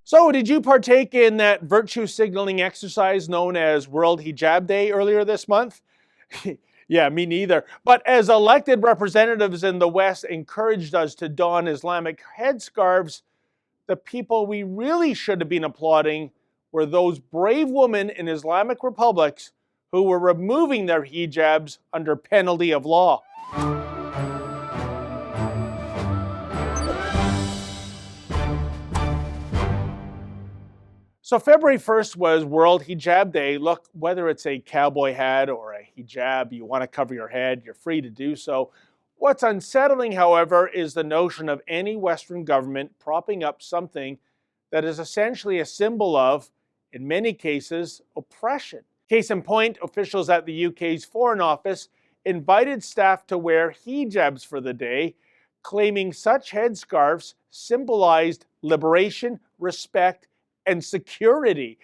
So, did you partake in that virtue signaling exercise known as World Hijab Day earlier this month? Yeah, me neither. But as elected representatives in the West encouraged us to don Islamic headscarves, the people we really should have been applauding were those brave women in Islamic republics who were removing their hijabs under penalty of law. So February 1st was World Hijab Day. Look, whether it's a cowboy hat or a hijab, you want to cover your head, you're free to do so. What's unsettling, however, is the notion of any Western government propping up something that is essentially a symbol of, in many cases, oppression. Case in point, officials at the UK's Foreign Office invited staff to wear hijabs for the day, claiming such headscarves symbolized liberation, respect, and security.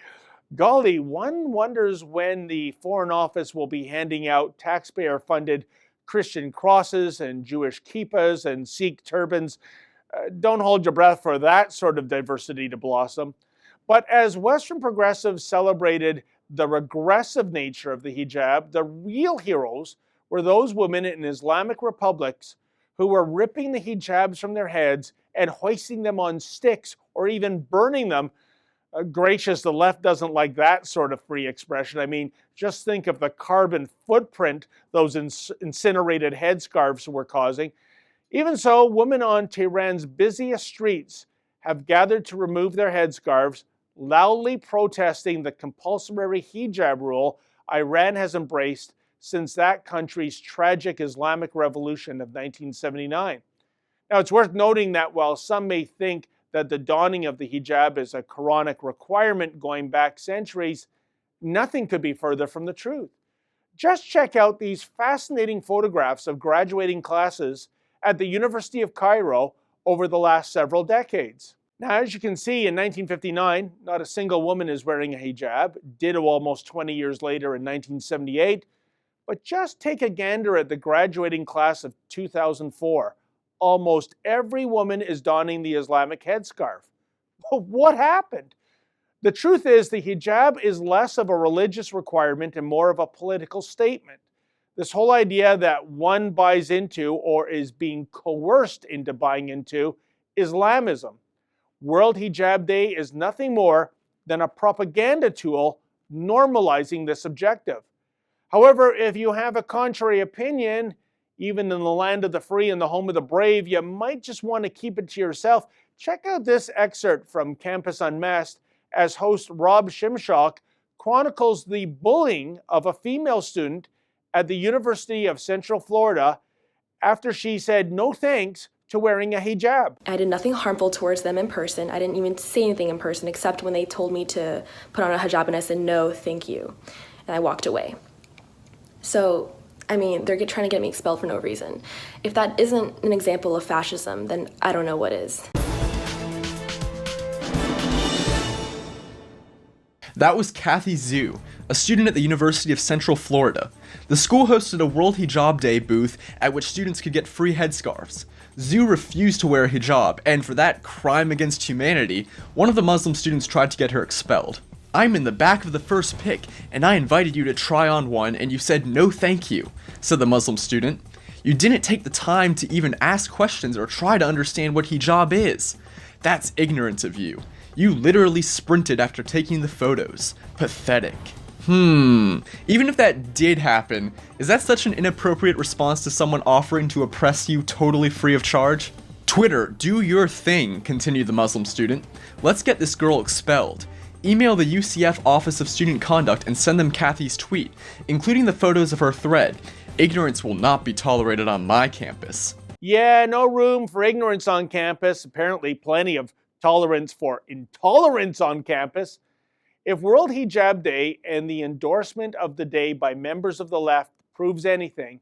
Golly, one wonders when the Foreign Office will be handing out taxpayer-funded Christian crosses and Jewish kippas and Sikh turbans. Don't hold your breath for that sort of diversity to blossom. But as Western progressives celebrated the regressive nature of the hijab, the real heroes were those women in Islamic republics who were ripping the hijabs from their heads and hoisting them on sticks or even burning them. Gracious, the left doesn't like that sort of free expression. I mean, just think of the carbon footprint those incinerated headscarves were causing. Even so, women on Tehran's busiest streets have gathered to remove their headscarves, loudly protesting the compulsory hijab rule Iran has embraced since that country's tragic Islamic Revolution of 1979. Now, it's worth noting that while some may think that the donning of the hijab is a Quranic requirement going back centuries, nothing could be further from the truth. Just check out these fascinating photographs of graduating classes at the University of Cairo over the last several decades. Now, as you can see, in 1959, not a single woman is wearing a hijab, ditto almost 20 years later in 1978, but just take a gander at the graduating class of 2004. Almost every woman is donning the Islamic headscarf. What happened? The truth is, the hijab is less of a religious requirement and more of a political statement. This whole idea that one buys into or is being coerced into buying into Islamism. World Hijab Day is nothing more than a propaganda tool normalizing this objective. However, if you have a contrary opinion, even in the land of the free and the home of the brave, you might just want to keep it to yourself. Check out this excerpt from Campus Unmasked as host Rob Shimshock chronicles the bullying of a female student at the University of Central Florida after she said no thanks to wearing a hijab. I did nothing harmful towards them in person. I didn't even say anything in person except when they told me to put on a hijab and I said no, thank you. And I walked away. So, I mean, they're trying to get me expelled for no reason. If that isn't an example of fascism, then I don't know what is. That was Kathy Zhu, a student at the University of Central Florida. The school hosted a World Hijab Day booth at which students could get free headscarves. Zhu refused to wear a hijab, and for that crime against humanity, one of the Muslim students tried to get her expelled. "I'm in the back of the first pick, and I invited you to try on one, and you said no thank you," said the Muslim student. "You didn't take the time to even ask questions or try to understand what hijab is. That's ignorant of you. You literally sprinted after taking the photos. Pathetic." Even if that did happen, is that such an inappropriate response to someone offering to oppress you totally free of charge? "Twitter, do your thing," continued the Muslim student. "Let's get this girl expelled. Email the UCF Office of Student Conduct and send them Kathy's tweet, including the photos of her thread. Ignorance will not be tolerated on my campus." Yeah, no room for ignorance on campus. Apparently plenty of tolerance for intolerance on campus. If World Hijab Day and the endorsement of the day by members of the left proves anything,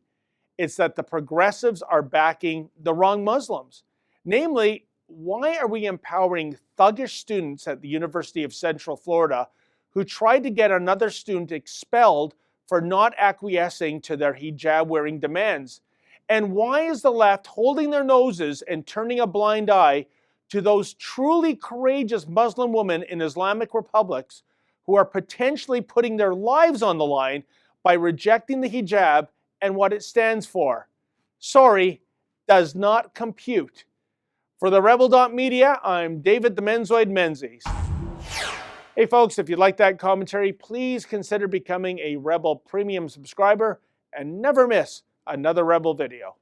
it's that the progressives are backing the wrong Muslims. Namely, why are we empowering thuggish students at the University of Central Florida who tried to get another student expelled for not acquiescing to their hijab-wearing demands? And why is the left holding their noses and turning a blind eye to those truly courageous Muslim women in Islamic republics who are potentially putting their lives on the line by rejecting the hijab and what it stands for. Sorry, does not compute. For the Rebel.media, I'm David the Menzoid Menzies. Hey folks, if you like that commentary, please consider becoming a Rebel Premium subscriber and never miss another Rebel video.